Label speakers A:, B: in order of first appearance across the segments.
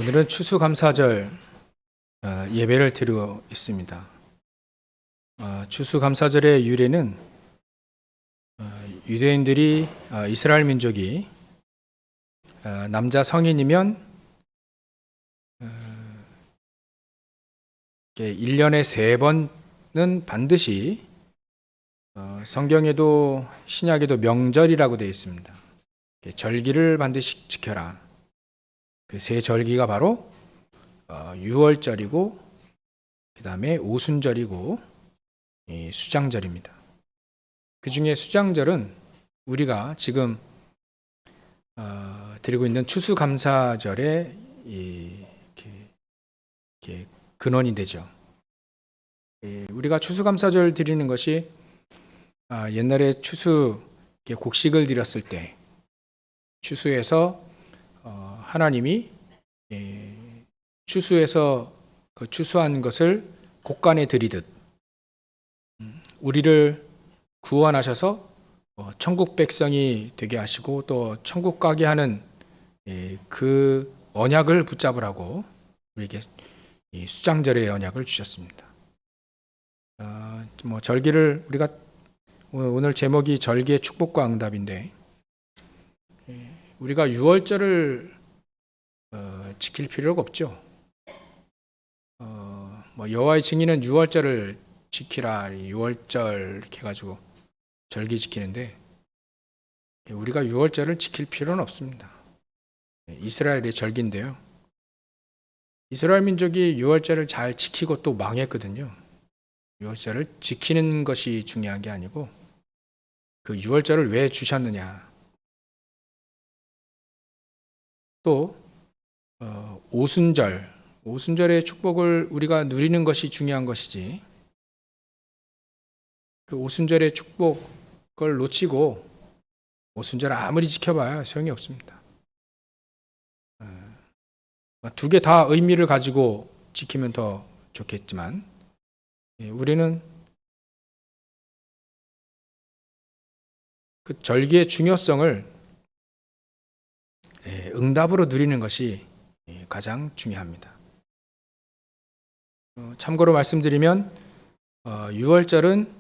A: 오늘은 추수감사절 예배를 드리고 있습니다. 추수감사절의 유래는 유대인들이 이스라엘 민족이 남자 성인이면 1년에 3번은 반드시 성경에도 신약에도 명절이라고 되어 있습니다. 절기를 반드시 지켜라. 그 세 절기가 바로 유월절이고 그 다음에 오순절이고 수장절입니다. 그 중에 수장절은 우리가 지금 드리고 있는 추수감사절의 근원이 되죠. 우리가 추수감사절 드리는 것이 옛날에 추수 곡식을 드렸을 때 추수해서 하나님이 추수해서 그 추수한 것을 곡간에 드리듯 우리를 구원하셔서 천국 백성이 되게 하시고 또 천국 가게 하는 그 언약을 붙잡으라고 우리에게 수장절의 언약을 주셨습니다. 절기를 우리가 오늘 제목이 절기의 축복과 응답인데 우리가 유월절을 지킬 필요가 없죠. 여호와의 증인은 유월절을 지키라, 유월절 이렇게 해가지고 절기 지키는데 우리가 유월절을 지킬 필요는 없습니다. 이스라엘의 절기인데요. 이스라엘 민족이 유월절을 잘 지키고 또 망했거든요. 유월절을 지키는 것이 중요한 게 아니고 그 유월절을 왜 주셨느냐. 또 오순절의 축복을 우리가 누리는 것이 중요한 것이지 그 오순절의 축복을 놓치고 오순절 아무리 지켜봐야 소용이 없습니다. 두 개 다 의미를 가지고 지키면 더 좋겠지만 우리는 그 절기의 중요성을 응답으로 누리는 것이 가장 중요합니다. 참고로 말씀드리면 6월절은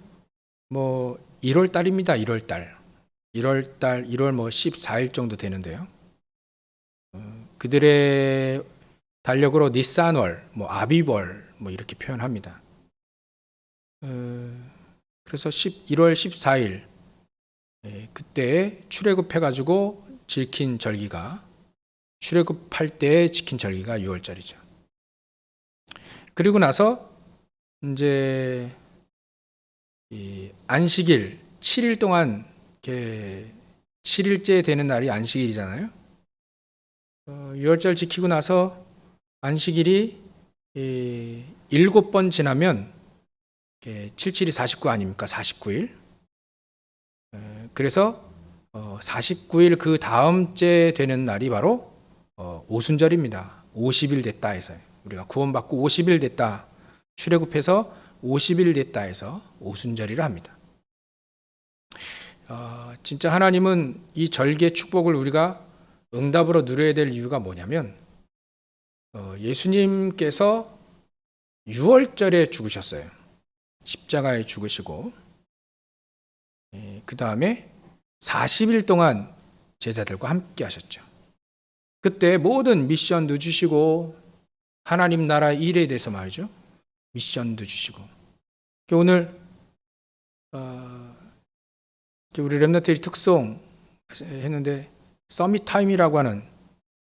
A: 1월 달입니다. 1월 달 1월 14일 정도 되는데요. 그들의 달력으로 니산월, 아비월 이렇게 표현합니다. 그래서 1월 14일 그때 출애굽해가지고 지킨 절기가 출애굽할 때 지킨 절기가 6월절이죠. 그리고 나서 이제 안식일 7일 동안 7일째 되는 날이 안식일이잖아요. 6월절 지키고 나서 안식일이 7번 지나면 77이 49 아닙니까? 49일. 그래서 49일 그 다음째 되는 날이 바로 오순절입니다. 50일 됐다 해서 우리가 구원받고 50일 됐다 출애굽해서 50일 됐다 해서 오순절이라 합니다. 진짜 하나님은 이 절기의 축복을 우리가 응답으로 누려야 될 이유가 뭐냐면 예수님께서 6월절에 죽으셨어요. 십자가에 죽으시고 그 다음에 40일 동안 제자들과 함께 하셨죠. 그때 모든 미션도 주시고 하나님 나라 일에 대해서 말이죠. 미션도 주시고 오늘 우리 렘넌트의 특송 했는데 서밋 타임이라고 하는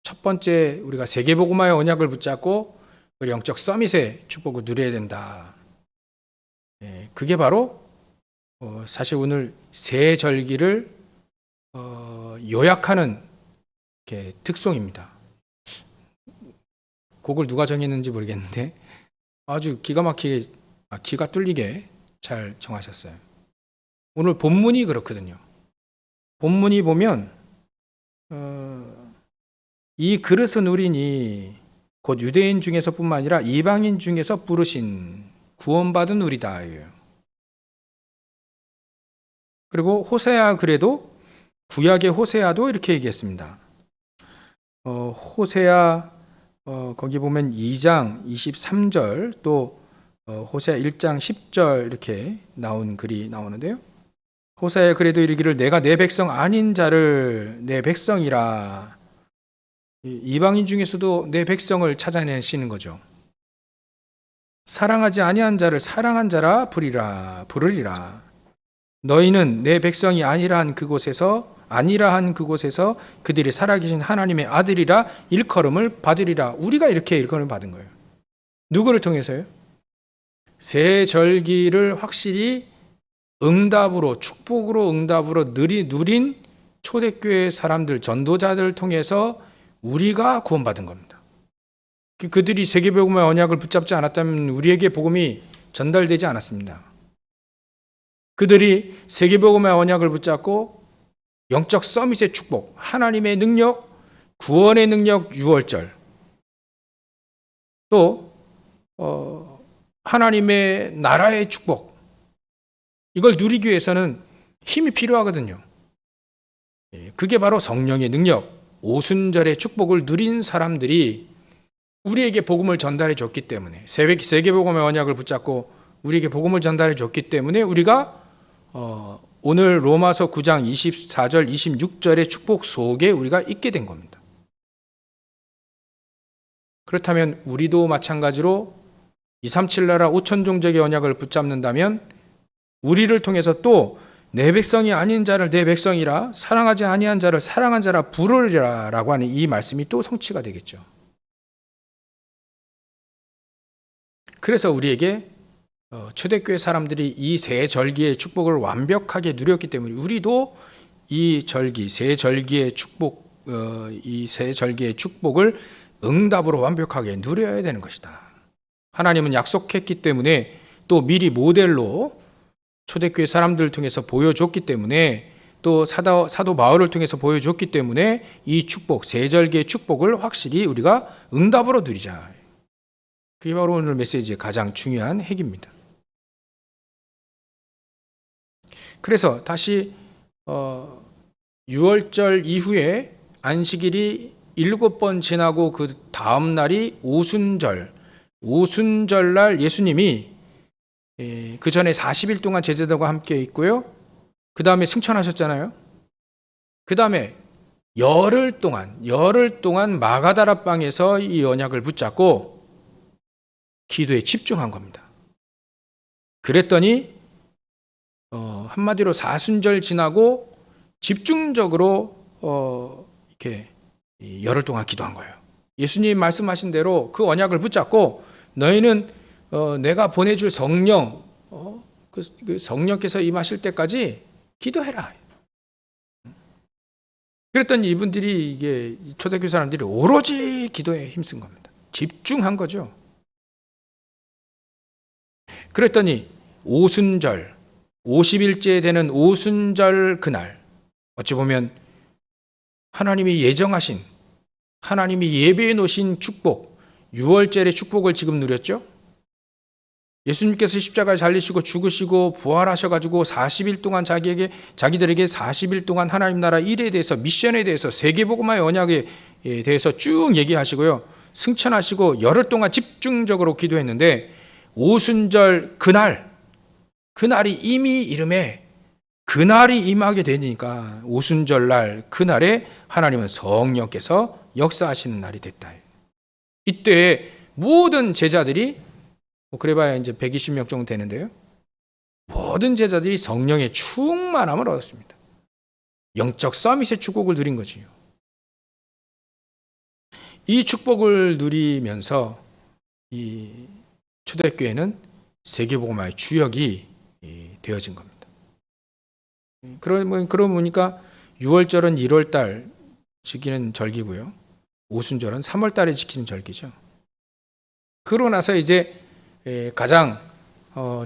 A: 첫 번째 우리가 세계복음화의 언약을 붙잡고 영적 서밋의 축복을 누려야 된다. 그게 바로 사실 오늘 세 절기를 요약하는 특송입니다. 곡을 누가 정했는지 모르겠는데 아주 기가 막히게 기가 뚫리게 잘 정하셨어요. 오늘 본문이 그렇거든요. 본문이 보면 이 그릇은 우리니 곧 유대인 중에서뿐만 아니라 이방인 중에서 부르신 구원받은 우리다. 그리고 호세아 그래도 구약의 호세아도 이렇게 얘기했습니다. 호세아 거기 보면 2장 23절 또 호세아 1장 10절 이렇게 나온 글이 나오는데요. 호세아에 그래도 이르기를 내가 내 백성 아닌 자를 내 백성이라. 이방인 중에서도 내 백성을 찾아내시는 거죠. 사랑하지 아니한 자를 사랑한 자라 부르리라. 너희는 내 백성이 아니라 한 그곳에서 그들이 살아계신 하나님의 아들이라 일컬음을 받으리라. 우리가 이렇게 일컬음을 받은 거예요. 누구를 통해서요? 새 절기를 확실히 축복으로 응답으로 누린 초대교회 사람들, 전도자들을 통해서 우리가 구원받은 겁니다. 그들이 세계복음의 언약을 붙잡지 않았다면 우리에게 복음이 전달되지 않았습니다. 그들이 세계복음의 언약을 붙잡고 영적 서밋의 축복, 하나님의 능력, 구원의 능력 6월절, 또 하나님의 나라의 축복, 이걸 누리기 위해서는 힘이 필요하거든요. 그게 바로 성령의 능력, 오순절의 축복을 누린 사람들이 우리에게 복음을 전달해 줬기 때문에, 세계복음의 언약을 붙잡고 우리에게 복음을 전달해 줬기 때문에 우리가 오늘 로마서 9장 24절 26절의 축복 속에 우리가 있게 된 겁니다. 그렇다면 우리도 마찬가지로 237 나라 5천 종족의 언약을 붙잡는다면 우리를 통해서 또 내 백성이 아닌 자를 내 백성이라, 사랑하지 아니한 자를 사랑한 자라 부르리라 라고 하는 이 말씀이 또 성취가 되겠죠. 그래서 우리에게 초대교회 사람들이 이 새 절기의 축복을 완벽하게 누렸기 때문에 우리도 이 절기, 새 절기의 축복, 이 새 절기의 축복을 응답으로 완벽하게 누려야 되는 것이다. 하나님은 약속했기 때문에 또 미리 모델로 초대교회 사람들을 통해서 보여줬기 때문에 또 사도 바울을 통해서 보여줬기 때문에 이 축복, 새 절기의 축복을 확실히 우리가 응답으로 누리자. 그게 바로 오늘 메시지의 가장 중요한 핵입니다. 그래서 다시 6월절 이후에 안식일이 7번 지나고 그 다음 날이 오순절 날 예수님이 그 전에 40일 동안 제자들과 함께 있고요. 그 다음에 승천하셨잖아요. 그 다음에 열흘 동안 마가다라 방에서 이 언약을 붙잡고 기도에 집중한 겁니다. 그랬더니 한마디로 사순절 지나고 집중적으로 이렇게 열흘 동안 기도한 거예요. 예수님 말씀하신 대로 그 언약을 붙잡고 너희는 내가 보내줄 성령, 그 성령께서 임하실 때까지 기도해라. 그랬더니 이분들이 이게 초대교회 사람들이 오로지 기도에 힘쓴 겁니다. 집중한 거죠. 그랬더니 오순절, 50일째 되는 오순절 그날, 어찌 보면 하나님이 예정하신, 하나님이 예배해 놓으신 축복, 6월절의 축복을 지금 누렸죠. 예수님께서 십자가에 달리시고 죽으시고 부활하셔가지고 40일 동안 자기들에게 40일 동안 하나님 나라 일에 대해서, 미션에 대해서, 세계복음화의 언약에 대해서 쭉 얘기하시고요. 승천하시고 열흘 동안 집중적으로 기도했는데 오순절 그날이 이미 이름에 그날이 임하게 되니까 오순절 날 그날에 하나님은 성령께서 역사하시는 날이 됐다. 이때 모든 제자들이 그래봐야 이제 120명 정도 되는데요. 모든 제자들이 성령의 충만함을 얻었습니다. 영적 서밋의 축복을 누린 거지요. 이 축복을 누리면서 이 초대교회는 세계복음화의 주역이 되어진 겁니다. 그러고 보니까 6월절은 1월달 지키는 절기고요. 오순절은 3월달에 지키는 절기죠. 그러고 나서 이제 가장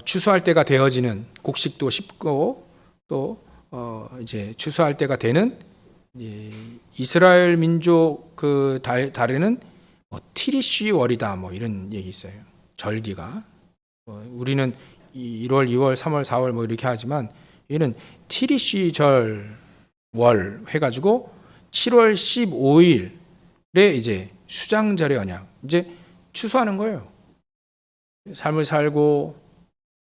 A: 추수할 때가 되어지는, 곡식도 씹고 또 이제 추수할 때가 되는 이스라엘 민족 그 달에는 티리시 월이다 이런 얘기 있어요. 절기가 우리는 1월, 2월, 3월, 4월 이렇게 하지만 얘는 티리시 절 월 해가지고 7월 15일에 이제 수장절의 언약, 이제 추수하는 거예요. 삶을 살고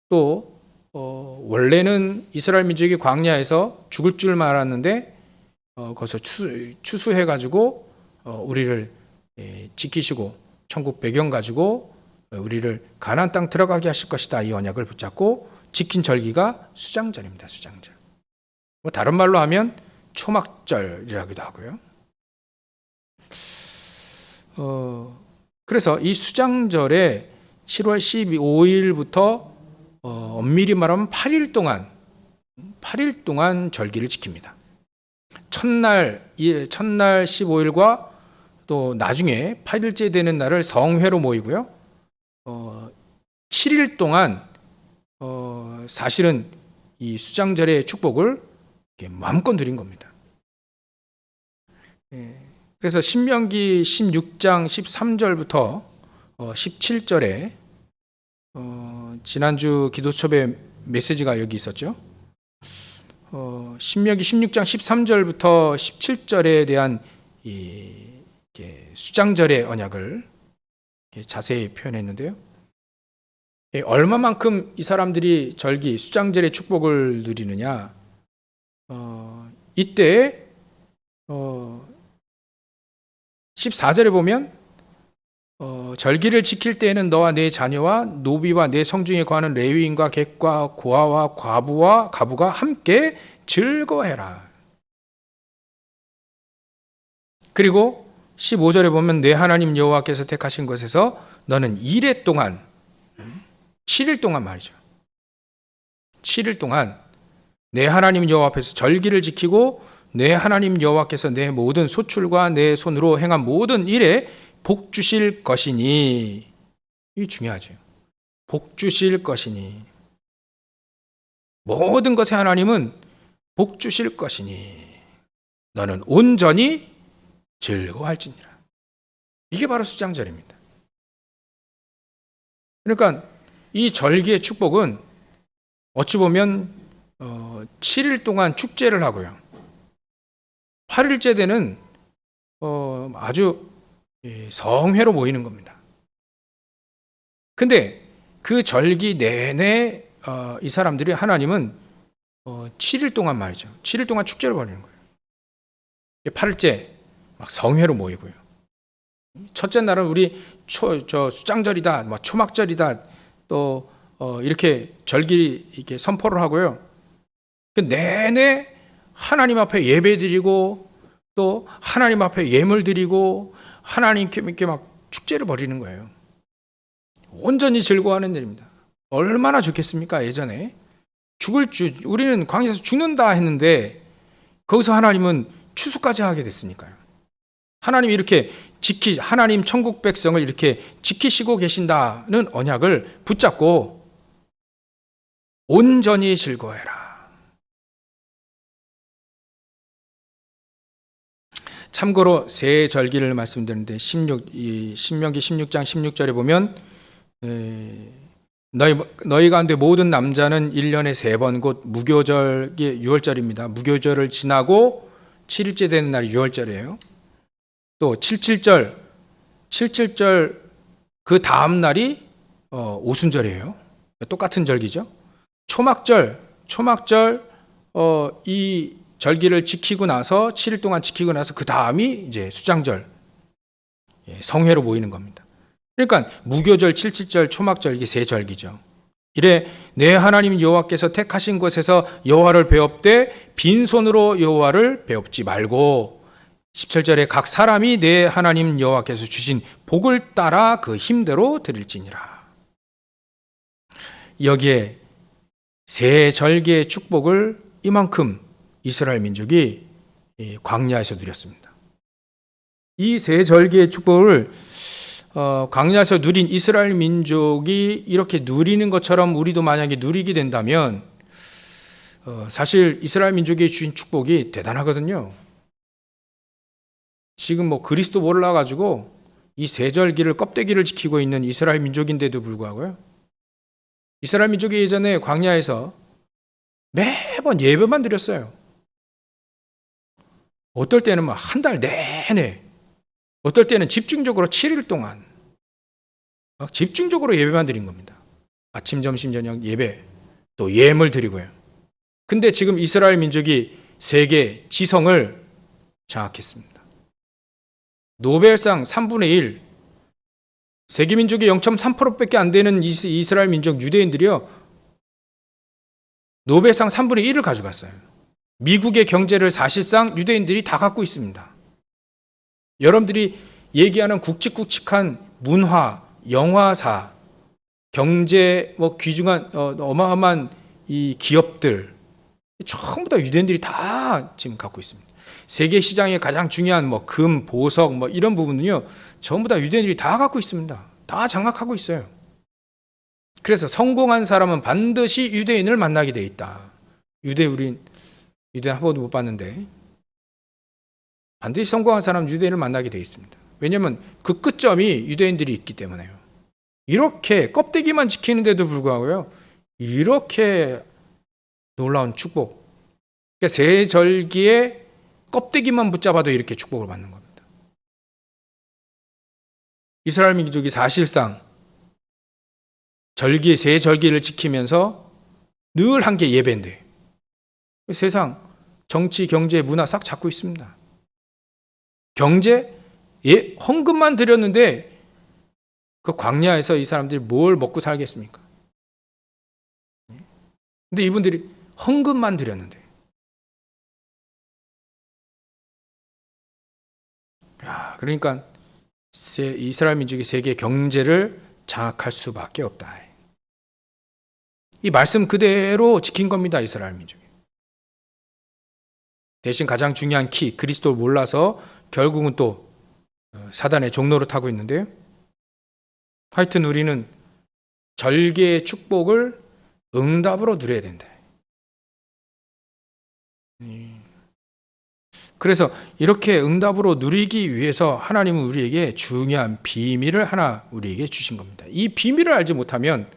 A: 또 원래는 이스라엘 민족이 광야에서 죽을 줄 알았는데 거기서 추수해가지고 우리를 지키시고 천국 배경 가지고 우리를 가나안 땅 들어가게 하실 것이다. 이 언약을 붙잡고 지킨 절기가 수장절입니다. 수장절. 뭐 다른 말로 하면 초막절이라기도 하고요. 그래서 이 수장절에 7월 15일부터 엄밀히 말하면 8일 동안 절기를 지킵니다. 첫날 15일과 또 나중에 8일째 되는 날을 성회로 모이고요. 7일 동안 사실은 이 수장절의 축복을 마음껏 누린 겁니다. 그래서 신명기 16장 13절부터 17절에 지난주 기도첩의 메시지가 여기 있었죠. 신명기 16장 13절부터 17절에 대한 수장절의 언약을 자세히 표현했는데요. 얼마만큼 이 사람들이 절기, 수장절의 축복을 누리느냐. 이때 14절에 보면 절기를 지킬 때에는 너와 네 자녀와 노비와 네 성중에 거하는 레위인과 객과 고아와 과부와 가부가 함께 즐거워해라. 그리고 15절에 보면 내 하나님 여호와께서 택하신 것에서 너는 1회 동안 7일 동안 말이죠. 7일 동안 내 하나님 여호와 앞에서 절기를 지키고 내 하나님 여호와께서 내 모든 소출과 내 손으로 행한 모든 일에 복 주실 것이니. 이게 중요하죠. 복 주실 것이니. 모든 것에 하나님은 복 주실 것이니 너는 온전히 즐거워할지니라. 이게 바로 수장절입니다. 그러니까 이 절기의 축복은 어찌 보면 7일 동안 축제를 하고요. 8일째 되는 아주 성회로 모이는 겁니다. 근데 그 절기 내내 이 사람들이 하나님은 7일 동안 말이죠. 7일 동안 축제를 벌이는 거예요. 8일째 막 성회로 모이고요. 첫째 날은 우리 수장절이다, 뭐 초막절이다, 또 이렇게 절기 이렇게 선포를 하고요. 그 내내 하나님 앞에 예배드리고 또 하나님 앞에 예물 드리고 하나님께 막 축제를 벌이는 거예요. 온전히 즐거워하는 일입니다. 얼마나 좋겠습니까? 예전에 우리는 광야에서 죽는다 했는데 거기서 하나님은 추수까지 하게 됐으니까요. 하나님이 이렇게 하나님 천국 백성을 이렇게 지키시고 계신다는 언약을 붙잡고 온전히 즐거워해라. 참고로 새 절기를 말씀드리는데 신명기 16장 16절에 보면 너희 가운데 모든 남자는 1년에 3번 곧 무교절이 6월절입니다. 무교절을 지나고 7일째 되는 날이 6월절이에요. 또 77절 그 다음 날이 오순절이에요. 똑같은 절기죠. 초막절 이 절기를 지키고 나서 7일 동안 지키고 나서 그 다음이 이제 수장절 성회로 모이는 겁니다. 그러니까 무교절, 77절, 초막절 이게 세 절기죠. 이래 내 하나님 여호와께서 택하신 곳에서 여호와를 배웁되 빈손으로 여호와를 배웁지 말고 17절에 각 사람이 내 하나님 여호와께서 주신 복을 따라 그 힘대로 드릴지니라. 여기에 세 절기의 축복을 이만큼 이스라엘 민족이 광야에서 누렸습니다. 이 세 절기의 축복을 광야에서 누린 이스라엘 민족이 이렇게 누리는 것처럼 우리도 만약에 누리게 된다면 사실 이스라엘 민족이 주신 축복이 대단하거든요. 지금 뭐 그리스도 몰라가지고 이 세 절기를 껍데기를 지키고 있는 이스라엘 민족인데도 불구하고요. 이스라엘 민족이 예전에 광야에서 매번 예배만 드렸어요. 어떨 때는 막 한 달 내내 어떨 때는 집중적으로 7일 동안 집중적으로 예배만 드린 겁니다. 아침, 점심, 저녁 예배, 또 예물 드리고요. 근데 지금 이스라엘 민족이 세계 지성을 장악했습니다. 노벨상 3분의 1, 세계 민족의 0.3%밖에 안 되는 이스라엘 민족 유대인들이요, 노벨상 3분의 1을 가져갔어요. 미국의 경제를 사실상 유대인들이 다 갖고 있습니다. 여러분들이 얘기하는 굵직굵직한 문화, 영화사, 경제 귀중한 어마어마한 이 기업들 전부 다 유대인들이 다 지금 갖고 있습니다. 세계 시장의 가장 중요한 금, 보석 이런 부분은요, 전부 다 유대인들이 다 갖고 있습니다. 다 장악하고 있어요. 그래서 성공한 사람은 반드시 유대인을 만나게 돼 있다. 우린 유대인 한 번도 못 봤는데 반드시 성공한 사람은 유대인을 만나게 돼 있습니다. 왜냐하면 그 끝점이 유대인들이 있기 때문에요. 이렇게 껍데기만 지키는데도 불구하고요, 이렇게 놀라운 축복. 그러니까 세 절기에 껍데기만 붙잡아도 이렇게 축복을 받는 겁니다. 이스라엘 민족이 사실상 세 절기를 지키면서 늘 한 게 예배인데 세상 정치, 경제, 문화 싹 잡고 있습니다. 경제, 헌금만 드렸는데 그 광야에서 이 사람들이 뭘 먹고 살겠습니까? 근데 이분들이 헌금만 드렸는데, 그러니까 이스라엘 민족이 세계 경제를 장악할 수밖에 없다. 이 말씀 그대로 지킨 겁니다, 이스라엘 민족이. 대신 가장 중요한 그리스도를 몰라서 결국은 또 사단의 종로를 타고 있는데요. 하여튼 우리는 절개의 축복을 응답으로 누려야 된다. 그래서 이렇게 응답으로 누리기 위해서 하나님은 우리에게 중요한 비밀을 하나 우리에게 주신 겁니다. 이 비밀을 알지 못하면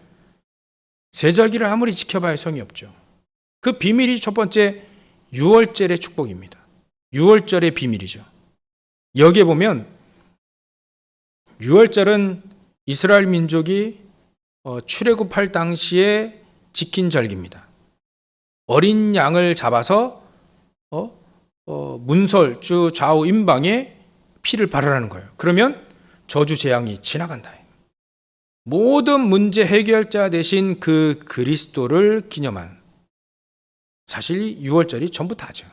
A: 세절기를 아무리 지켜봐야 소용이 없죠. 그 비밀이 첫 번째 유월절의 축복입니다. 유월절의 비밀이죠. 여기에 보면 유월절은 이스라엘 민족이 출애굽할 당시에 지킨 절기입니다. 어린 양을 잡아서 문설 주 좌우 임방에 피를 바르라는 거예요. 그러면 저주 재앙이 지나간다. 모든 문제 해결자 대신 그 그리스도를 기념한, 사실 유월절이 전부 다죠.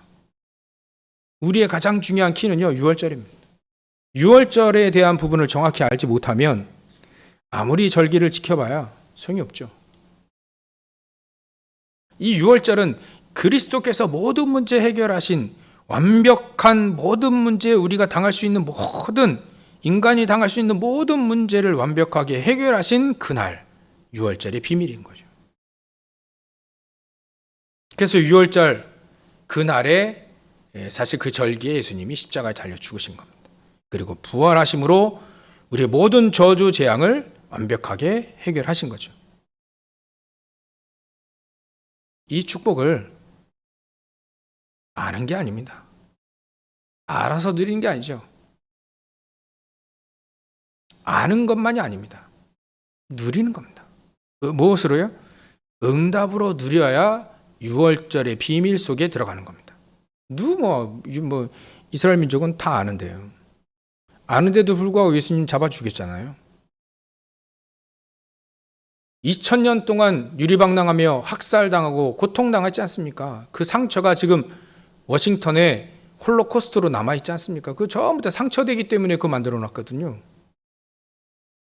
A: 우리의 가장 중요한 키는요, 유월절입니다. 유월절에 대한 부분을 정확히 알지 못하면 아무리 절기를 지켜봐야 소용이 없죠. 이 유월절은 그리스도께서 모든 문제 해결하신 완벽한 모든 문제, 우리가 당할 수 있는 모든, 인간이 당할 수 있는 모든 문제를 완벽하게 해결하신 그날, 유월절의 비밀인 거죠. 그래서 유월절 그날에 사실 그 절기에 예수님이 십자가에 달려 죽으신 겁니다. 그리고 부활하심으로 우리의 모든 저주 재앙을 완벽하게 해결하신 거죠. 이 축복을 아는 게 아닙니다. 알아서 누리는 게 아니죠. 아는 것만이 아닙니다. 누리는 겁니다. 무엇으로요? 응답으로 누려야 유월절의 비밀 속에 들어가는 겁니다. 이스라엘 민족은 다 아는데요. 아는데도 불구하고 예수님 잡아 죽였잖아요. 2000년 동안 유리방랑하며 학살당하고 고통당했지 않습니까? 그 상처가 지금 워싱턴에 홀로코스트로 남아있지 않습니까? 그 전부 다 상처되기 때문에 그거 만들어 놨거든요.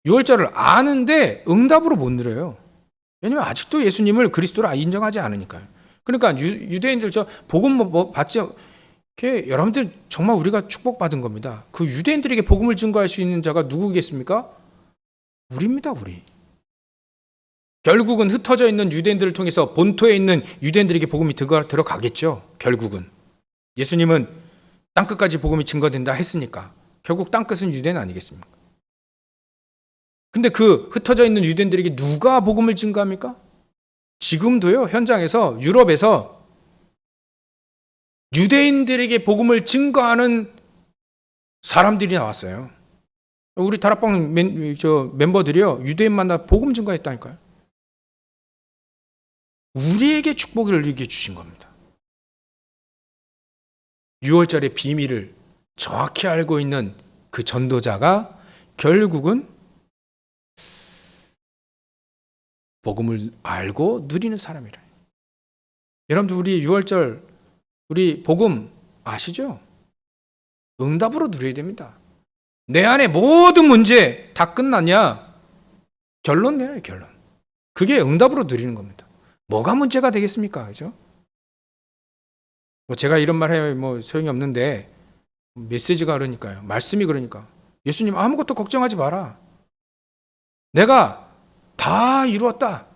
A: 유월절을 아는데 응답으로 못 누려요. 왜냐하면 아직도 예수님을 그리스도로 인정하지 않으니까요. 그러니까 유대인들 복음 받지, 여러분들 정말 우리가 축복받은 겁니다. 그 유대인들에게 복음을 증거할 수 있는 자가 누구겠습니까? 우리입니다, 우리. 결국은 흩어져 있는 유대인들을 통해서 본토에 있는 유대인들에게 복음이 들어가겠죠. 결국은 예수님은 땅끝까지 복음이 증거된다 했으니까 결국 땅끝은 유대인 아니겠습니까? 근데 그 흩어져 있는 유대인들에게 누가 복음을 증거합니까? 지금도요, 현장에서 유럽에서 유대인들에게 복음을 증거하는 사람들이 나왔어요. 우리 다락방 멤버들이요, 유대인 만나 복음 증거했다니까요. 우리에게 축복을 이렇게 주신 겁니다. 6월절의 비밀을 정확히 알고 있는 그 전도자가 결국은 복음을 알고 누리는 사람이래. 여러분들, 우리 6월절, 우리 복음 아시죠? 응답으로 누려야 됩니다. 내 안에 모든 문제 다 끝났냐? 결론 내요, 결론. 그게 응답으로 누리는 겁니다. 뭐가 문제가 되겠습니까? 그죠? 제가 이런 말 해요, 소용이 없는데, 메시지가 그러니까요. 말씀이 그러니까. 예수님, 아무것도 걱정하지 마라. 내가 다 이루었다.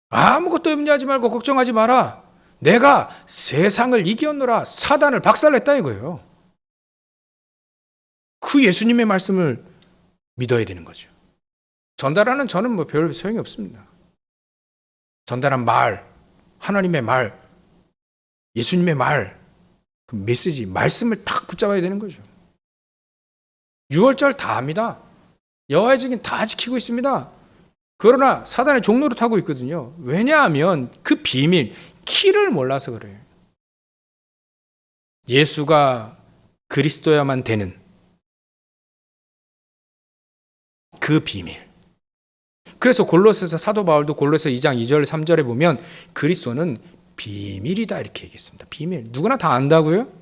A: 아무것도 염려하지 말고 걱정하지 마라. 내가 세상을 이겼노라. 사단을 박살냈다 이거예요. 그 예수님의 말씀을 믿어야 되는 거죠. 전달하는 저는 별 소용이 없습니다. 전달한 말, 하나님의 말, 예수님의 말, 그 메시지, 말씀을 딱 붙잡아야 되는 거죠. 6월절 다 합니다. 여호와의 증인 다 지키고 있습니다. 그러나 사단의 종로를 타고 있거든요. 왜냐하면 그 비밀, 키를 몰라서 그래요. 예수가 그리스도야만 되는 그 비밀. 그래서 골로새서 사도 바울도 골로새 2장 2절 3절에 보면 그리스도는 비밀이다 이렇게 얘기했습니다. 비밀. 누구나 다 안다고요?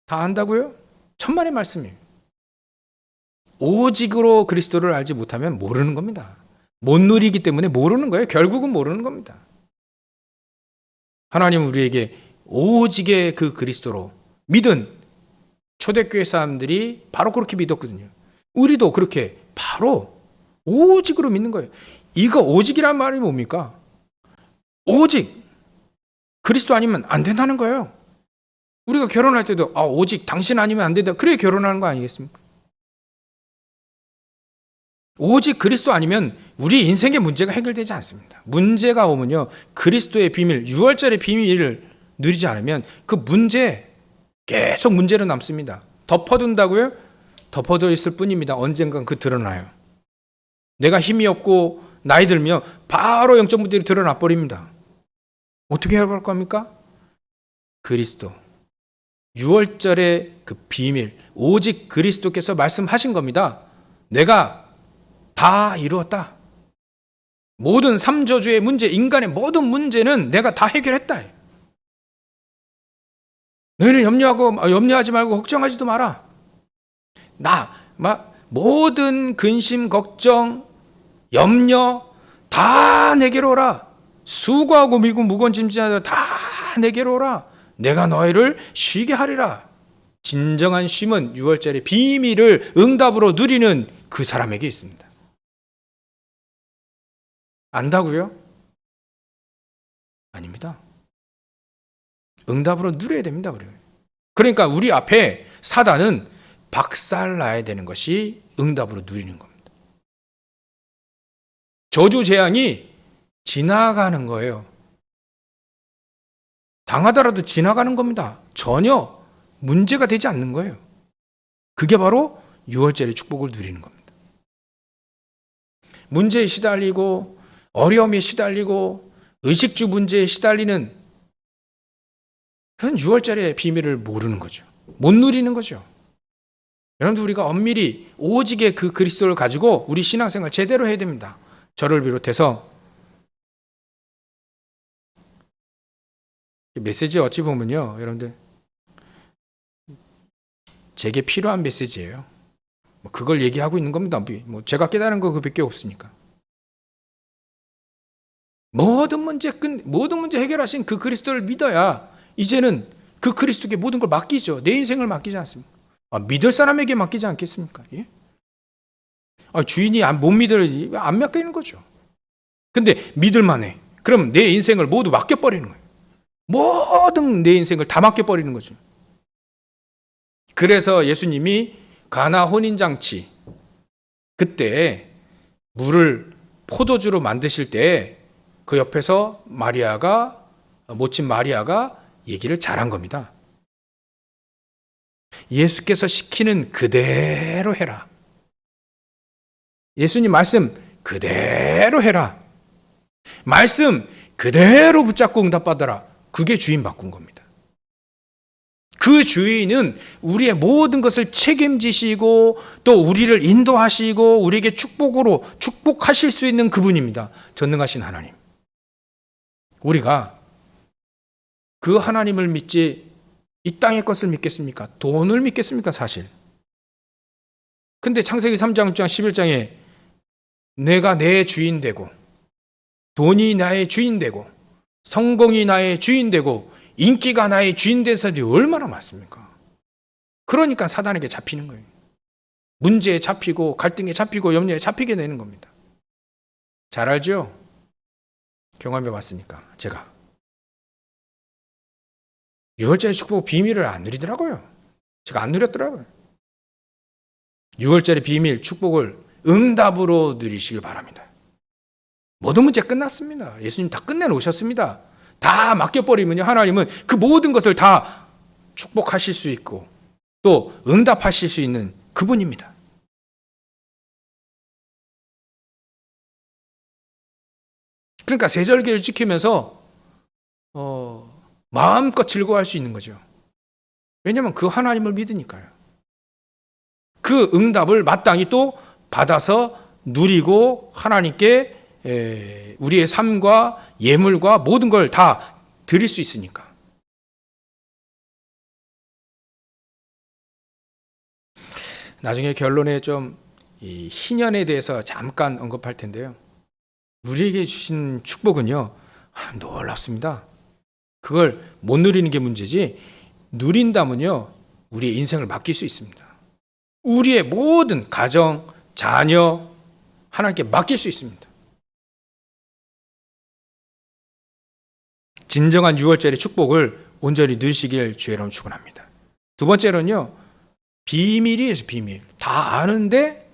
A: 다 안다고요? 천만의 말씀이에요. 오직으로 그리스도를 알지 못하면 모르는 겁니다. 못 누리기 때문에 모르는 거예요. 결국은 모르는 겁니다. 하나님은 우리에게 오직의 그 그리스도로 믿은 초대교회 사람들이 바로 그렇게 믿었거든요. 우리도 그렇게 바로 오직으로 믿는 거예요. 이거 오직이란 말이 뭡니까? 오직 그리스도 아니면 안 된다는 거예요. 우리가 결혼할 때도 오직 당신 아니면 안 된다. 그래 결혼하는 거 아니겠습니까? 오직 그리스도 아니면 우리 인생의 문제가 해결되지 않습니다. 문제가 오면요, 그리스도의 비밀, 6월절의 비밀을 누리지 않으면 그 문제, 계속 문제로 남습니다. 덮어둔다고요? 덮어져 있을 뿐입니다. 언젠간 그 드러나요. 내가 힘이 없고 나이 들면 바로 영적 문제들이 드러나 버립니다. 어떻게 해결할 겁니까? 그리스도, 6월절의 그 비밀, 오직 그리스도께서 말씀하신 겁니다. 내가 다 이루었다. 모든 삼저주의 문제, 인간의 모든 문제는 내가 다 해결했다. 너희는 염려하지 말고 걱정하지도 마라. 모든 근심, 걱정, 염려 다 내게로 오라. 수고하고 미고 무거운 짐진 다 내게로 오라. 내가 너희를 쉬게 하리라. 진정한 쉼은 6월절의 비밀을 응답으로 누리는 그 사람에게 있습니다. 안다고요? 아닙니다. 응답으로 누려야 됩니다. 그러니까 우리 앞에 사단은 박살나야 되는 것이 응답으로 누리는 겁니다. 저주 재앙이 지나가는 거예요. 당하더라도 지나가는 겁니다. 전혀 문제가 되지 않는 거예요. 그게 바로 6월절의 축복을 누리는 겁니다. 문제에 시달리고 어려움에 시달리고 의식주 문제에 시달리는 그건 6월절의 비밀을 모르는 거죠. 못 누리는 거죠. 여러분들, 우리가 엄밀히 오직의 그 그리스도를 가지고 우리 신앙생활 제대로 해야 됩니다. 저를 비롯해서 메시지 어찌 보면요, 여러분들 제게 필요한 메시지예요. 그걸 얘기하고 있는 겁니다. 제가 깨달은 거 그밖에 없으니까. 모든 문제 해결하신 그 그리스도를 믿어야 이제는 그 그리스도께 모든 걸 맡기죠. 내 인생을 맡기지 않습니까? 믿을 사람에게 맡기지 않겠습니까? 예? 주인이 못 믿을, 안 맡기는 거죠. 근데 믿을만 해. 그럼 내 인생을 모두 맡겨버리는 거예요. 모든 내 인생을 다 맡겨버리는 거죠. 그래서 예수님이 가나 혼인잔치 그때 물을 포도주로 만드실 때 그 옆에서 모친 마리아가 얘기를 잘한 겁니다. 예수께서 시키는 그대로 해라. 예수님 말씀 그대로 해라. 말씀 그대로 붙잡고 응답받아라. 그게 주인 바꾼 겁니다. 그 주인은 우리의 모든 것을 책임지시고 또 우리를 인도하시고 우리에게 축복하실 수 있는 그분입니다. 전능하신 하나님. 우리가 그 하나님을 믿지 이 땅의 것을 믿겠습니까? 돈을 믿겠습니까? 사실. 근데 창세기 3장 11장에 내가 내 주인 되고 돈이 나의 주인 되고 성공이 나의 주인 되고 인기가 나의 주인 된 사람들이 얼마나 많습니까? 그러니까 사단에게 잡히는 거예요. 문제에 잡히고 갈등에 잡히고 염려에 잡히게 되는 겁니다. 잘 알죠? 경험해 봤으니까 제가. 6월절의 축복 비밀을 안 누리더라고요. 제가 안 누렸더라고요. 6월절의 비밀 축복을 응답으로 누리시길 바랍니다. 모든 문제 끝났습니다. 예수님 다 끝내놓으셨습니다. 다 맡겨버리면요, 하나님은 그 모든 것을 다 축복하실 수 있고 또 응답하실 수 있는 그분입니다. 그러니까 세절기를 지키면서 마음껏 즐거워할 수 있는 거죠. 왜냐하면 그 하나님을 믿으니까요. 그 응답을 마땅히 또 받아서 누리고 하나님께 우리의 삶과 예물과 모든 걸 다 드릴 수 있으니까. 나중에 결론에 좀 이 희년에 대해서 잠깐 언급할 텐데요. 우리에게 주신 축복은요, 놀랍습니다. 그걸 못 누리는 게 문제지, 누린다면요, 우리의 인생을 맡길 수 있습니다. 우리의 모든 가정, 자녀, 하나님께 맡길 수 있습니다. 진정한 6월절의 축복을 온전히 누리시길 주의 이름으로 축원합니다. 두 번째로는요, 비밀이에요. 비밀. 다 아는데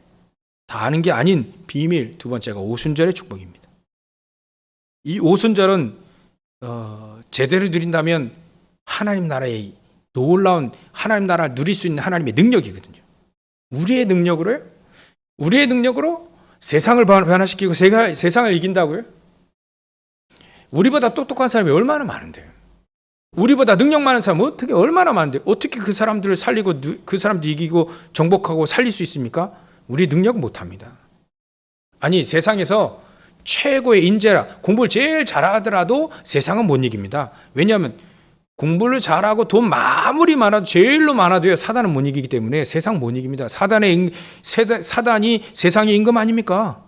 A: 다 아는 게 아닌 비밀. 두 번째가 오순절의 축복입니다. 이 오순절은 제대로 누린다면 하나님 나라의 놀라운 하나님 나라를 누릴 수 있는 하나님의 능력이거든요. 우리의 능력으로요? 우리의 능력으로 세상을 변화시키고 세상을 이긴다고요? 우리보다 똑똑한 사람이 얼마나 많은데요. 우리보다 능력 많은 사람은 어떻게 얼마나 많은데 어떻게 그 사람들을 살리고 그 사람들 이기고 정복하고 살릴 수 있습니까? 우리 능력 못합니다. 아니, 세상에서 최고의 인재라 공부를 제일 잘하더라도 세상은 못 이깁니다. 왜냐하면 공부를 잘하고 돈 아무리 많아도 제일로 많아도요, 사단은 못 이기기 때문에 세상 못 이깁니다. 사단이 세상의 임금 아닙니까?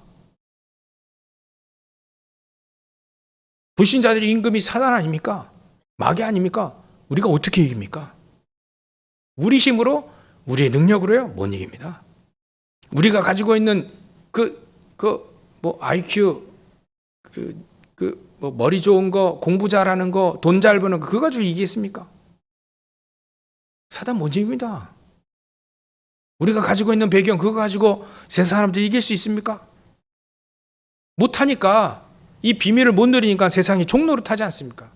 A: 불신자들의 임금이 사단 아닙니까? 마귀 아닙니까? 우리가 어떻게 이깁니까? 우리 힘으로, 우리의 능력으로요, 못 이깁니다. 우리가 가지고 있는 IQ, 머리 좋은 거, 공부 잘하는 거, 돈 잘 버는 거, 그거 가지고 이기겠습니까? 사단 못 이깁니다. 우리가 가지고 있는 배경, 그거 가지고 세상 사람들이 이길 수 있습니까? 못하니까, 이 비밀을 못 누리니까 세상이 종노릇하지 않습니까?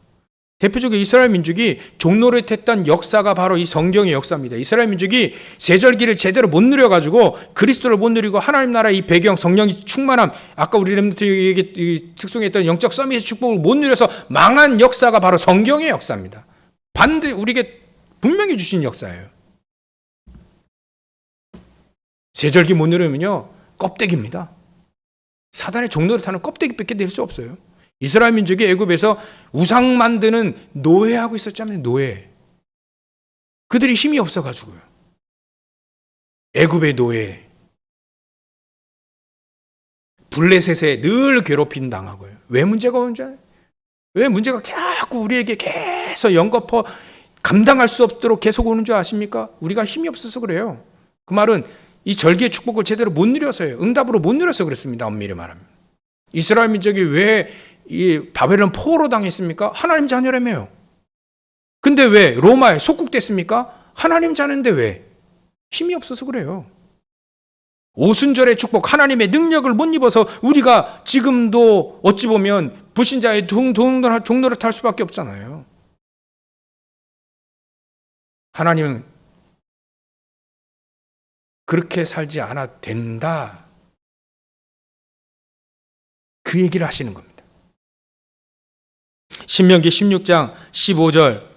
A: 대표적으로 이스라엘 민족이 종노릇했던 역사가 바로 이 성경의 역사입니다. 이스라엘 민족이 세절기를 제대로 못 누려가지고 그리스도를 못 누리고 하나님 나라의 이 배경, 성령이 충만함, 아까 우리 렘넌트에게 특송했던 영적 서밋의 축복을 못 누려서 망한 역사가 바로 성경의 역사입니다. 우리에게 분명히 주신 역사예요. 세절기 못 누리면요, 껍데기입니다. 사단의 종노릇하는 껍데기밖에 될 수 없어요. 이스라엘 민족이 애굽에서 우상 만드는 노예하고 있었잖아요. 노예. 그들이 힘이 없어가지고요. 애굽의 노예. 블레셋에 늘 괴롭힘 당하고요. 왜 문제가 오는지 알아요? 왜 문제가 자꾸 우리에게 계속 연거푸 감당할 수 없도록 계속 오는 줄 아십니까? 우리가 힘이 없어서 그래요. 그 말은 이 절기의 축복을 제대로 못 누려서요. 응답으로 못 누려서 그렇습니다. 엄밀히 말하면. 이스라엘 민족이 왜 이 바벨론 포로 당했습니까? 하나님 자녀라며요. 근데 왜 로마에 속국됐습니까? 하나님 자녀인데 왜? 힘이 없어서 그래요. 오순절의 축복, 하나님의 능력을 못 입어서 우리가 지금도 어찌 보면 불신자의 종노릇할 수밖에 없잖아요. 하나님은 그렇게 살지 않아도 된다. 그 얘기를 하시는 겁니다. 신명기 16장 15절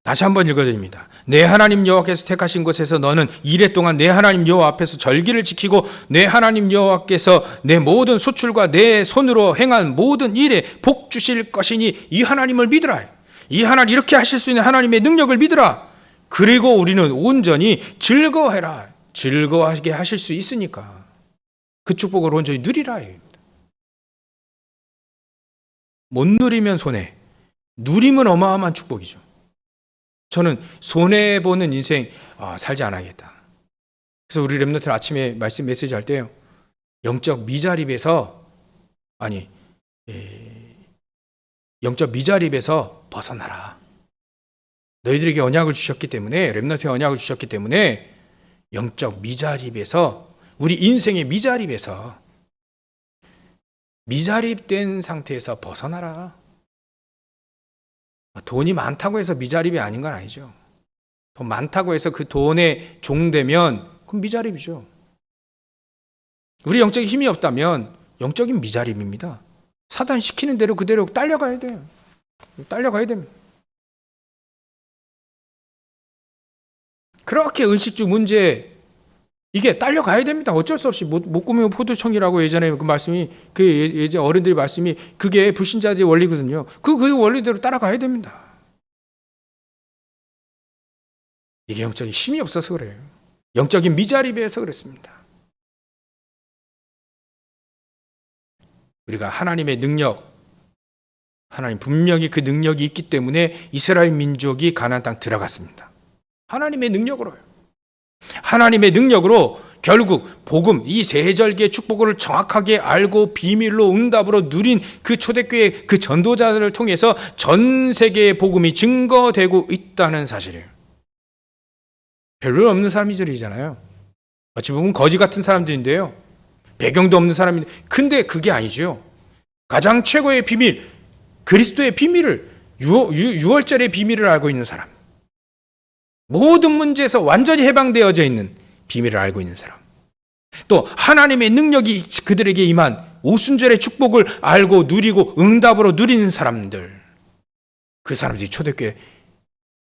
A: 다시 한번 읽어드립니다. 내 하나님 여호와께서 택하신 곳에서 너는 이레 동안 내 하나님 여호와 앞에서 절기를 지키고 내 하나님 여호와께서 내 모든 소출과 내 손으로 행한 모든 일에 복 주실 것이니 이 하나님을 믿으라. 이 하나님 이렇게 하실 수 있는 하나님의 능력을 믿으라. 그리고 우리는 온전히 즐거워해라. 즐거워하게 하실 수 있으니까 그 축복을 온전히 누리라. 못 누리면 손해, 누리면 어마어마한 축복이죠. 저는 손해보는 인생 살지 않아야겠다. 그래서 우리 렘넌트 아침에 말씀 메시지 할 때요, 영적 미자립에서 벗어나라. 너희들에게 언약을 주셨기 때문에, 렘넌트에 언약을 주셨기 때문에 영적 미자립에서, 우리 인생의 미자립에서, 미자립된 상태에서 벗어나라. 돈이 많다고 해서 미자립이 아닌 건 아니죠. 돈 많다고 해서 그 돈에 종되면 그건 미자립이죠. 우리 영적인 힘이 없다면 영적인 미자립입니다. 사단 시키는 대로 그대로 딸려가야 돼요. 딸려가야 됩니다. 그렇게 의식주 문제, 이게 딸려가야 됩니다. 어쩔 수 없이 못 꾸미면 포도청이라고 예전에 그 말씀이, 그 예전 어른들의 말씀이, 그게 불신자들의 원리거든요. 그 원리대로 따라가야 됩니다. 이게 영적인 힘이 없어서 그래요. 영적인 미자립에서 그렇습니다. 우리가 하나님의 능력, 하나님 분명히 그 능력이 있기 때문에 이스라엘 민족이 가나안 땅 들어갔습니다. 하나님의 능력으로요. 하나님의 능력으로 결국 복음, 이 세절기의 축복을 정확하게 알고 비밀로 응답으로 누린 그 초대교회 그 전도자들을 통해서 전 세계의 복음이 증거되고 있다는 사실이에요. 별로 없는 사람들이잖아요. 어찌 보면 거지 같은 사람들인데요, 배경도 없는 사람인데, 근데 그게 아니죠. 가장 최고의 비밀, 그리스도의 비밀을, 유월절의 비밀을 알고 있는 사람, 모든 문제에서 완전히 해방되어져 있는 비밀을 알고 있는 사람, 또 하나님의 능력이 그들에게 임한 오순절의 축복을 알고 누리고 응답으로 누리는 사람들, 그 사람들이 초대교회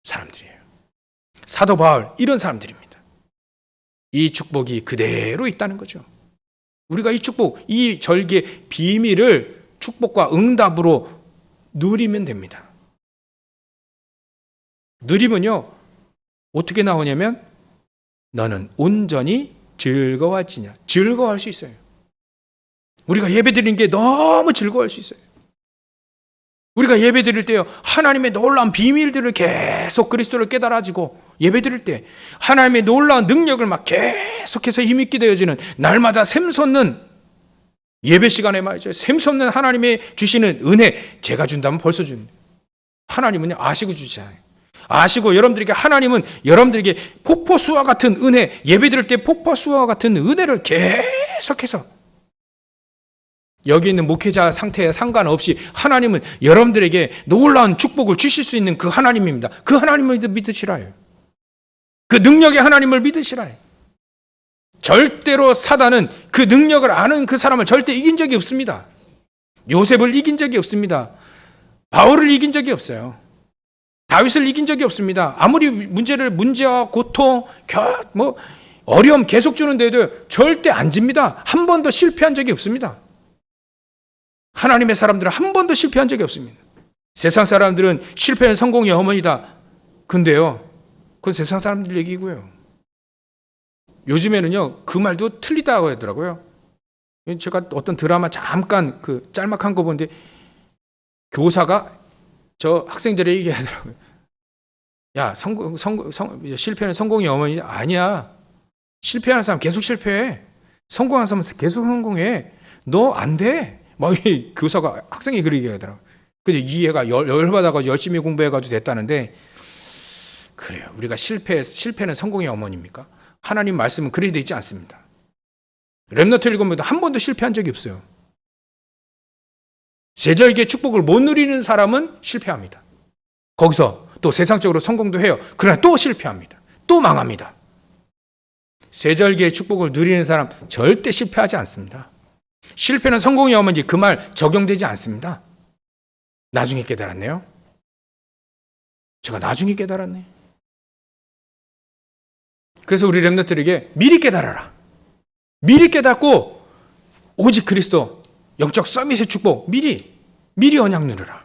A: 사람들이에요. 사도 바울, 이런 사람들입니다. 이 축복이 그대로 있다는 거죠. 우리가 이 축복, 이 절기의 비밀을 축복과 응답으로 누리면 됩니다. 누리면요, 어떻게 나오냐면 너는 온전히 즐거워할지냐. 즐거워할 수 있어요. 우리가 예배드리는 게 너무 즐거워할 수 있어요. 우리가 예배드릴 때요, 하나님의 놀라운 비밀들을 계속 그리스도를 깨달아지고 예배드릴 때 하나님의 놀라운 능력을 막 계속해서 힘있게 되어지는, 날마다 샘솟는 예배 시간에 말이죠, 샘솟는 하나님의 주시는 은혜, 제가 준다면 벌써 준, 하나님은 아시고 주시잖아요. 아시고 여러분들에게, 하나님은 여러분들에게 폭포수와 같은 은혜, 예배드릴 때 폭포수와 같은 은혜를 계속해서, 여기 있는 목회자 상태에 상관없이 하나님은 여러분들에게 놀라운 축복을 주실 수 있는 그 하나님입니다. 그 하나님을 믿으시라요. 그 능력의 하나님을 믿으시라요. 절대로 사단은 그 능력을 아는 그 사람을 절대 이긴 적이 없습니다. 요셉을 이긴 적이 없습니다. 바울을 이긴 적이 없어요. 다윗을 이긴 적이 없습니다. 아무리 문제와 고통, 어려움 계속 주는데도 절대 안 집니다. 한 번도 실패한 적이 없습니다. 하나님의 사람들은 한 번도 실패한 적이 없습니다. 세상 사람들은 실패는 성공의 어머니다. 근데요, 그건 세상 사람들 얘기고요. 요즘에는요, 그 말도 틀리다고 하더라고요. 제가 어떤 드라마 잠깐 그 짤막한 거 보는데, 교사가 저 학생들에게 얘기하더라고요. 야, 실패는 성공의 어머니. 아니야. 실패하는 사람 계속 실패해. 성공하는 사람은 계속 성공해. 너 안 돼. 막 이 교사가 학생이 그러게 하더라고요. 근데 이 애가 열받아가지고 열심히 공부해가지고 됐다는데, 그래요. 우리가 실패는 성공의 어머니입니까? 하나님 말씀은 그렇게 되어 있지 않습니다. 렘넌트 읽으면 한 번도 실패한 적이 없어요. 세절기의 축복을 못 누리는 사람은 실패합니다. 거기서 또 세상적으로 성공도 해요. 그러나 또 실패합니다. 또 망합니다. 세절기의 축복을 누리는 사람 절대 실패하지 않습니다. 실패는 성공이 오면 그 말 적용되지 않습니다. 나중에 깨달았네요. 제가 나중에 깨달았네. 그래서 우리 렘넌트들에게 미리 깨달아라. 미리 깨닫고 오직 그리스도 영적 서밋의 축복 미리 언약 누려라.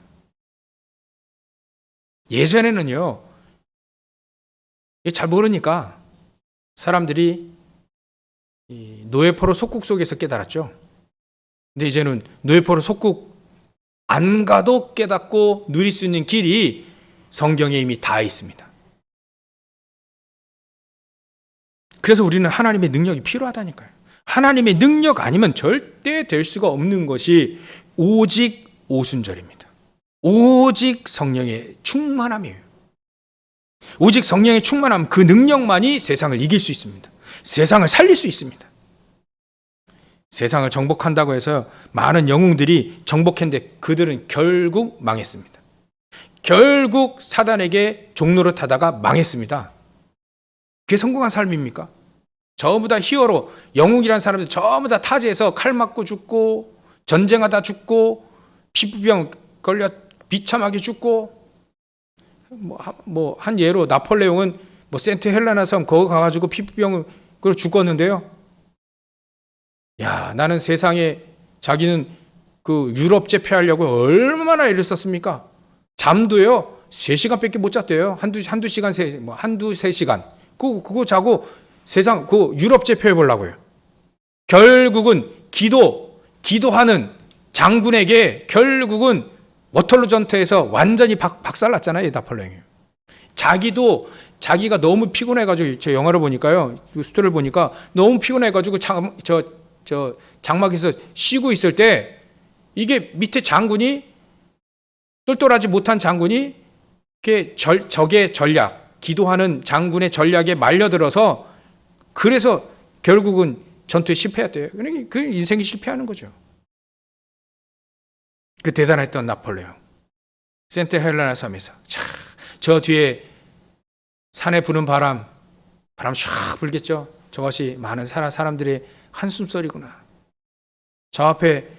A: 예전에는요, 잘 모르니까 사람들이 노예포로 속국 속에서 깨달았죠. 근데 이제는 노예포로 속국 안 가도 깨닫고 누릴 수 있는 길이 성경에 이미 다 있습니다. 그래서 우리는 하나님의 능력이 필요하다니까요. 하나님의 능력 아니면 절대 될 수가 없는 것이 오직 오순절입니다. 오직 성령의 충만함이에요. 오직 성령의 충만함, 그 능력만이 세상을 이길 수 있습니다. 세상을 살릴 수 있습니다. 세상을 정복한다고 해서 많은 영웅들이 정복했는데 그들은 결국 망했습니다. 결국 사단에게 종로를 타다가 망했습니다. 그게 성공한 삶입니까? 전부 다 히어로, 영웅이라는 사람들 전부 다 타지에서 칼 맞고 죽고, 전쟁하다 죽고, 피부병 걸려 비참하게 죽고, 한 예로 나폴레옹은 센트 헬레나 섬 거기 가가지고 피부병으로 죽었는데요. 야, 나는 세상에 자기는 그 유럽 제패하려고 얼마나 애를 썼습니까? 잠도요 3시간밖에 못 잤대요. 한두 시간, 한두 세 시간. 그거 자고 세상 유럽 제패해 보려고요. 결국은 기도하는 장군에게 결국은 워털루 전투에서 완전히 박살났잖아요, 나폴레옹이. 자기가 너무 피곤해가지고, 제 영화를 보니까요, 스토리를 보니까 너무 피곤해가지고 장막에서 쉬고 있을 때 이게 밑에 장군이 똘똘하지 못한 장군이 적의 전략, 기도하는 장군의 전략에 말려들어서 그래서 결국은 전투에 실패했대요. 그러니까 그 인생이 실패하는 거죠. 그 대단했던 나폴레옹. 센트 헬레나 섬에서 저 뒤에 산에 부는 바람 샥 불겠죠. 저것이 많은 사람들의 한숨소리구나. 저 앞에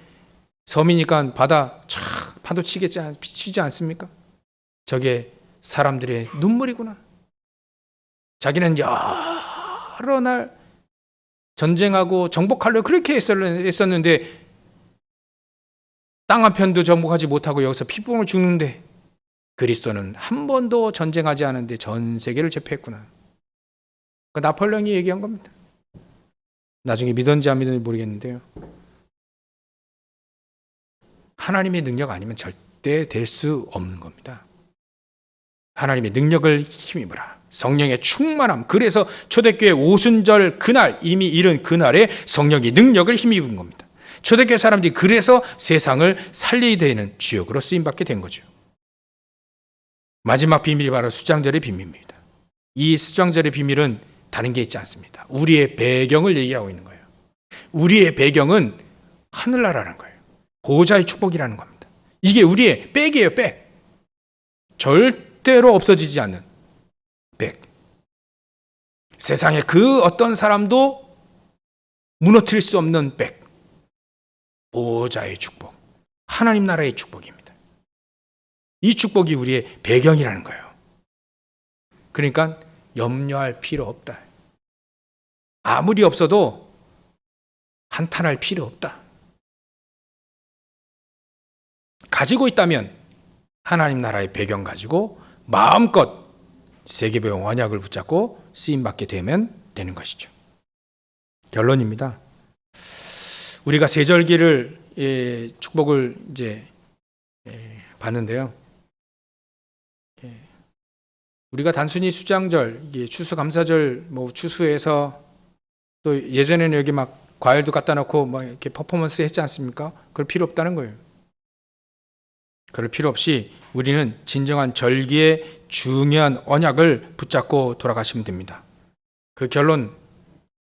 A: 섬이니까 바다 촥 파도 치지 않습니까? 저게 사람들의 눈물이구나. 자기는 여러 날 전쟁하고 정복하려고 그렇게 애썼는데 땅 한 편도 정복하지 못하고 여기서 피부병을 죽는데 그리스도는 한 번도 전쟁하지 않았는데 전 세계를 제패했구나. 그러니까 나폴레옹이 얘기한 겁니다. 나중에 믿었는지 안 믿었는지 모르겠는데요. 하나님의 능력 아니면 절대 될 수 없는 겁니다. 하나님의 능력을 힘입으라. 성령의 충만함. 그래서 초대교회 오순절 그날, 이미 이른 그날에 성령의 능력을 힘입은 겁니다. 초대교회 사람들이 그래서 세상을 살리게 되는 주역으로 쓰임받게 된 거죠. 마지막 비밀이 바로 수장절의 비밀입니다. 이 수장절의 비밀은 다른 게 있지 않습니다. 우리의 배경을 얘기하고 있는 거예요. 우리의 배경은 하늘나라라는 거예요. 보호자의 축복이라는 겁니다. 이게 우리의 백이에요, 백. 절대로 없어지지 않는 백. 세상에 그 어떤 사람도 무너뜨릴 수 없는 백. 보호자의 축복. 하나님 나라의 축복입니다. 이 축복이 우리의 배경이라는 거예요. 그러니까 염려할 필요 없다. 아무리 없어도 한탄할 필요 없다. 가지고 있다면 하나님 나라의 배경 가지고 마음껏 세계배경 언약을 붙잡고 쓰임받게 되면 되는 것이죠. 결론입니다. 우리가 세절기를 축복을 이제 봤는데요. 우리가 단순히 수장절, 추수감사절, 추수해서 또 예전에는 여기 막 과일도 갖다 놓고 이렇게 퍼포먼스 했지 않습니까? 그럴 필요 없다는 거예요. 그럴 필요 없이 우리는 진정한 절기의 중요한 언약을 붙잡고 돌아가시면 됩니다. 그 결론,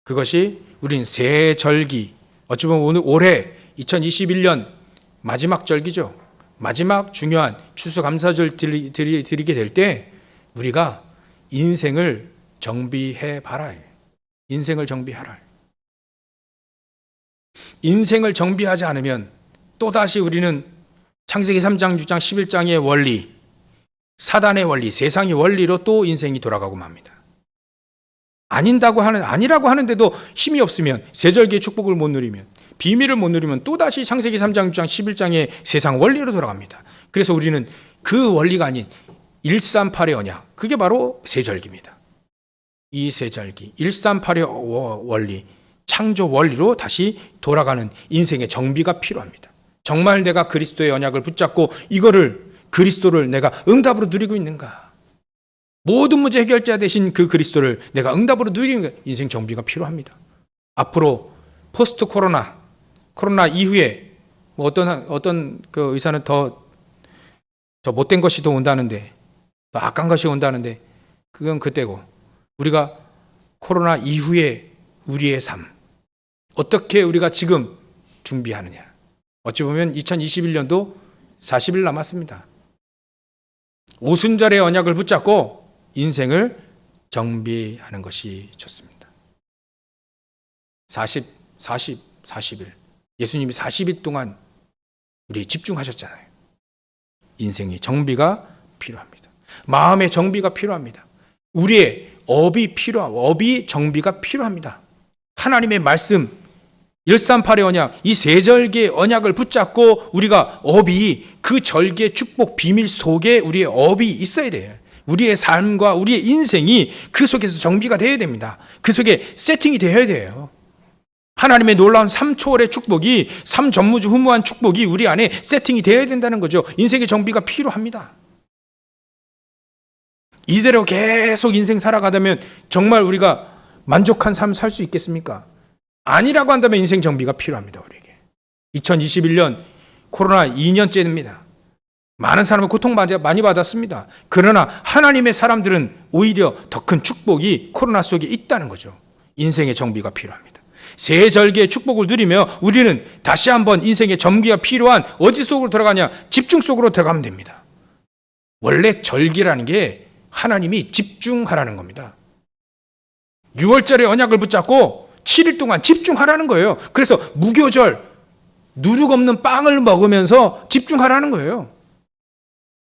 A: 그것이 우린 새 절기, 어찌 보면 올해 2021년 마지막 절기죠. 마지막 중요한 추수감사절 드리게 될 때 우리가 인생을 정비해 봐라. 인생을 정비하라. 인생을 정비하지 않으면 또다시 우리는 창세기 3장, 6장, 11장의 원리, 사단의 원리, 세상의 원리로 또 인생이 돌아가고 맙니다. 아니라고 하는데도 힘이 없으면, 세절기의 축복을 못 누리면, 비밀을 못 누리면 또다시 창세기 3장, 6장, 11장의 세상 원리로 돌아갑니다. 그래서 우리는 그 원리가 아닌 138의 언약, 그게 바로 세절기입니다. 이 세절기, 138의 원리, 창조 원리로 다시 돌아가는 인생의 정비가 필요합니다. 정말 내가 그리스도의 언약을 붙잡고 이거를, 그리스도를 내가 응답으로 누리고 있는가? 모든 문제 해결자 되신 그 그리스도를 내가 응답으로 누리는 인생 정비가 필요합니다. 앞으로 포스트 코로나 이후에 뭐 어떤 그 의사는 더 못된 것이 더 온다는데, 더 악한 것이 온다는데, 그건 그때고, 우리가 코로나 이후에 우리의 삶, 어떻게 우리가 지금 준비하느냐. 어찌 보면 2021년도 40일 남았습니다. 오순절의 언약을 붙잡고 인생을 정비하는 것이 좋습니다. 40일. 예수님이 40일 동안 우리에 집중하셨잖아요. 인생의 정비가 필요합니다. 마음의 정비가 필요합니다. 우리의 업이 정비가 필요합니다. 하나님의 말씀, 138의 언약, 이 세절기의 언약을 붙잡고 우리가 그 절기의 축복 비밀 속에 우리의 업이 있어야 돼요. 우리의 삶과 우리의 인생이 그 속에서 정비가 되어야 됩니다. 그 속에 세팅이 되어야 돼요. 하나님의 놀라운 3초월의 축복이, 3전무주 후무한 축복이 우리 안에 세팅이 되어야 된다는 거죠. 인생의 정비가 필요합니다. 이대로 계속 인생 살아가다면 정말 우리가 만족한 삶 살 수 있겠습니까? 아니라고 한다면 인생 정비가 필요합니다. 우리에게. 2021년 코로나 2년째입니다. 많은 사람은 고통 많이 받았습니다. 그러나 하나님의 사람들은 오히려 더 큰 축복이 코로나 속에 있다는 거죠. 인생의 정비가 필요합니다. 새 절기의 축복을 누리며 우리는 다시 한번 인생의 정비가 필요한 어디 속으로 들어가냐? 집중 속으로 들어가면 됩니다. 원래 절기라는 게 하나님이 집중하라는 겁니다. 6월절의 언약을 붙잡고 7일 동안 집중하라는 거예요. 그래서 무교절, 누룩 없는 빵을 먹으면서 집중하라는 거예요.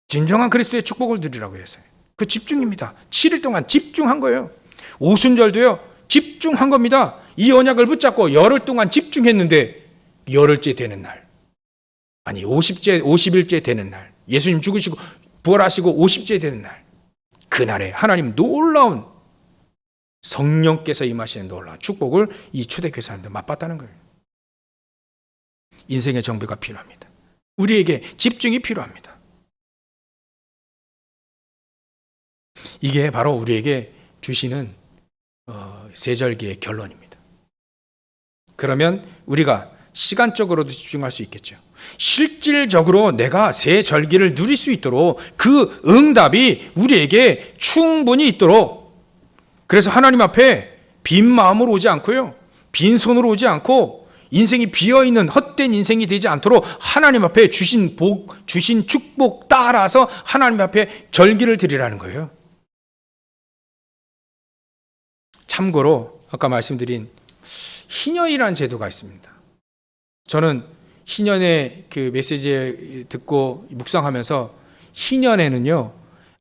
A: 진정한 그리스도의 축복을 누리라고 해서요. 그 집중입니다. 7일 동안 집중한 거예요. 오순절도요, 집중한 겁니다. 이 언약을 붙잡고 열흘 동안 집중했는데, 열흘째 되는 날, 아니 50일째 되는 날, 예수님 죽으시고 부활하시고 50째 되는 날, 그날에 하나님 놀라운 성령께서 임하시는 놀라운 축복을 이 초대교회 사람들 맛봤다는 거예요. 인생의 정비가 필요합니다. 우리에게 집중이 필요합니다. 이게 바로 우리에게 주시는 세절기의 결론입니다. 그러면 우리가 시간적으로도 집중할 수 있겠죠. 실질적으로 내가 새 절기를 누릴 수 있도록 그 응답이 우리에게 충분히 있도록, 그래서 하나님 앞에 빈 마음으로 오지 않고요, 빈손으로 오지 않고 인생이 비어있는 헛된 인생이 되지 않도록 하나님 앞에 주신 축복 따라서 하나님 앞에 절기를 드리라는 거예요. 참고로 아까 말씀드린 희년이라는 제도가 있습니다. 저는 희년의 그 메시지 듣고 묵상하면서, 희년에는요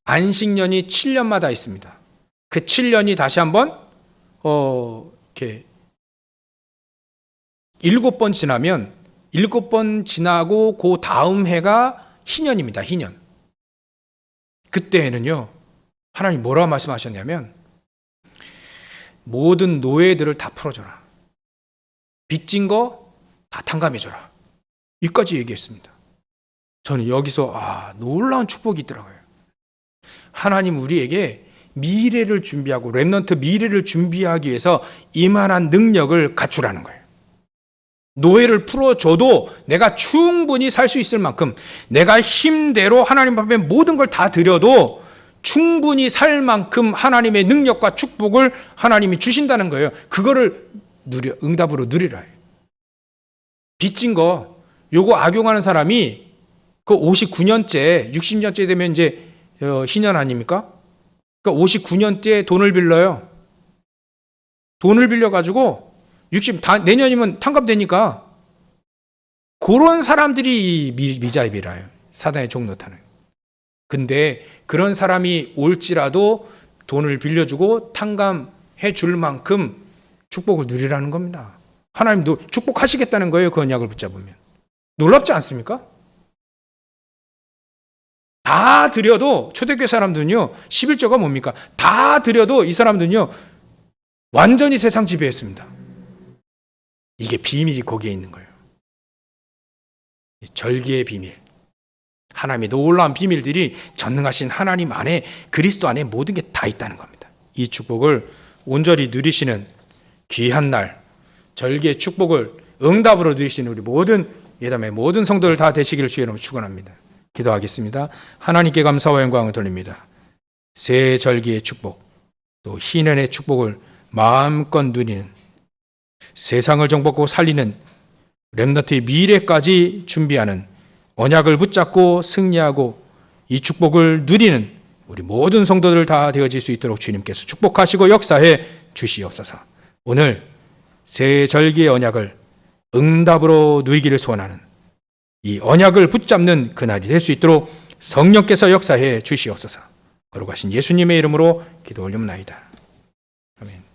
A: 안식년이 7년마다 있습니다. 그 7년이 다시 한번 이렇게 7번 지나면, 7번 지나고 그 다음 해가 희년입니다. 희년. 그때에는요 하나님 뭐라고 말씀하셨냐면, 모든 노예들을 다 풀어줘라, 빚진 거 다 탕감해줘라, 여기까지 얘기했습니다. 저는 여기서 놀라운 축복이 있더라고요. 하나님 우리에게 미래를 준비하고 렘넌트 미래를 준비하기 위해서 이만한 능력을 갖추라는 거예요. 노예를 풀어줘도 내가 충분히 살 수 있을 만큼, 내가 힘대로 하나님 앞에 모든 걸 다 드려도 충분히 살 만큼 하나님의 능력과 축복을 하나님이 주신다는 거예요. 그거를 응답으로 누리라. 빚진 거, 요거 악용하는 사람이 그 59년째, 60년째 되면 이제 희년 아닙니까? 그러니까 59년째 돈을 빌려요. 돈을 빌려가지고 내년이면 탕감되니까 그런 사람들이 미자입이라요. 사단의 종노타는. 근데 그런 사람이 올지라도 돈을 빌려주고 탕감해 줄 만큼 축복을 누리라는 겁니다. 하나님도 축복하시겠다는 거예요. 그 언약을 붙잡으면. 놀랍지 않습니까? 다 드려도 초대교회 사람들은요. 11조가 뭡니까? 다 드려도 이 사람들은요. 완전히 세상 지배했습니다. 이게 비밀이 거기에 있는 거예요. 절기의 비밀. 하나님의 놀라운 비밀들이 전능하신 하나님 안에 그리스도 안에 모든 게 다 있다는 겁니다. 이 축복을 온전히 누리시는 귀한 날 절기의 축복을 응답으로 누리시는 우리 모든 예담의 모든 성도들 다 되시기를 주의 이름으로 축원합니다. 기도하겠습니다. 하나님께 감사와 영광을 돌립니다. 새 절기의 축복 또 희년의 축복을 마음껏 누리는 세상을 정복하고 살리는 렘넌트의 미래까지 준비하는 언약을 붙잡고 승리하고 이 축복을 누리는 우리 모든 성도들 다 되어질 수 있도록 주님께서 축복하시고 역사해 주시옵소서. 오늘 새 절기의 언약을 응답으로 누리기를 소원하는 이 언약을 붙잡는 그날이 될 수 있도록 성령께서 역사해 주시옵소서. 거룩하신 예수님의 이름으로 기도 올리옵나이다. 아멘.